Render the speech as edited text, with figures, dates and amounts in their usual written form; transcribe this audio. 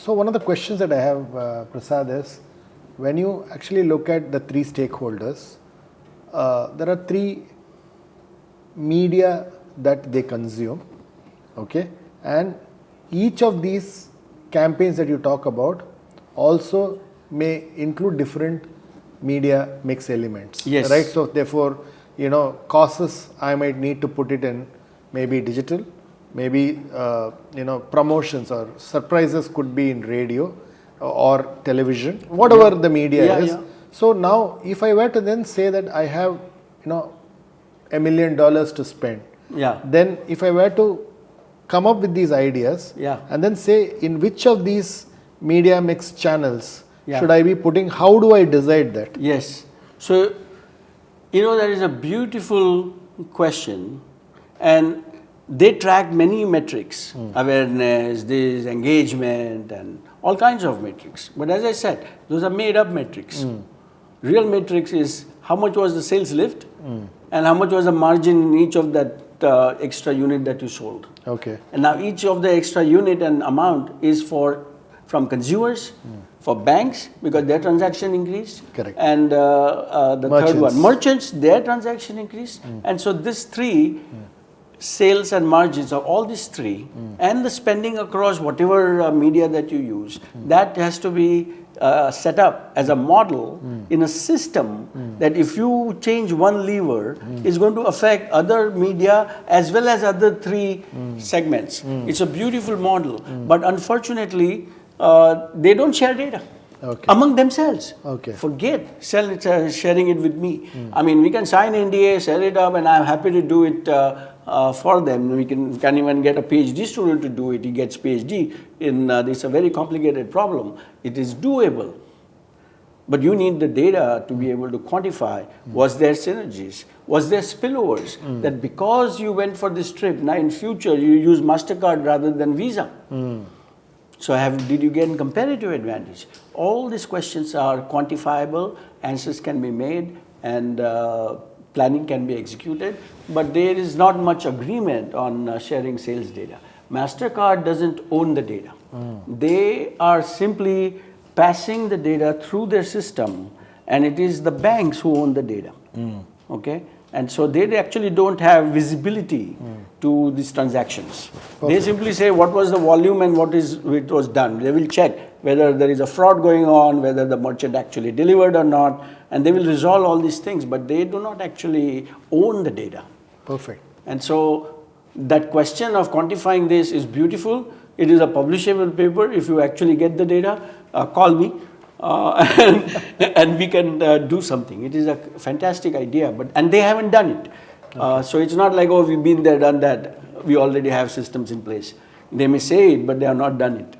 So one of the questions that I have, Prasad, is when you actually look at the three stakeholders, there are three media that they consume, okay, and each of these campaigns that you talk about also may include different media mix elements. Yes. Right. So therefore, causes I might need to put it in maybe digital, maybe promotions or surprises could be in radio or television, whatever the media is. So now, if I were to then say that I have $1 million to spend, then if I were to come up with these ideas and then say in which of these media mix channels should I be putting, how do I decide that? Yes. So, that is a beautiful question, and they track many metrics, awareness, this, engagement, and all kinds of metrics. But as I said, those are made up metrics. Real metrics is how much was the sales lift and how much was the margin in each of that extra unit that you sold. Okay. And now each of the extra unit and amount is from consumers, for banks, because their transaction increased. Correct. And the third one, merchants, their transaction increased. And so these three, sales and margins of all these three, and the spending across whatever media that you use, that has to be set up as a model in a system that if you change one lever, is going to affect other media as well as other three segments. It's a beautiful model, but unfortunately, they don't share data among themselves. Forget sharing it with me. I mean, we can sign NDA, set it up, and I'm happy to do it for them. We can even get a PhD student to do it. He gets PhD in this. A very complicated problem. It is doable, but you need the data to be able to quantify. Was there synergies? Was there spillovers? That because you went for this trip, now in future you use MasterCard rather than Visa. So did you get competitive advantage? All these questions are quantifiable, answers can be made, and planning can be executed, but there is not much agreement on sharing sales data. MasterCard doesn't own the data. They are simply passing the data through their system, and it is the banks who own the data. Okay? And so they actually don't have visibility to these transactions. They simply say what was the volume and it was done. They will check whether there is a fraud going on, whether the merchant actually delivered or not, and they will resolve all these things, but they do not actually own the data. Perfect. And so that question of quantifying this is beautiful. It is a publishable paper. If you actually get the data, call me. And we can do something. It is a fantastic idea, and they haven't done it. So it's not like, oh, we've been there, done that. We already have systems in place. They may say it, but they have not done it.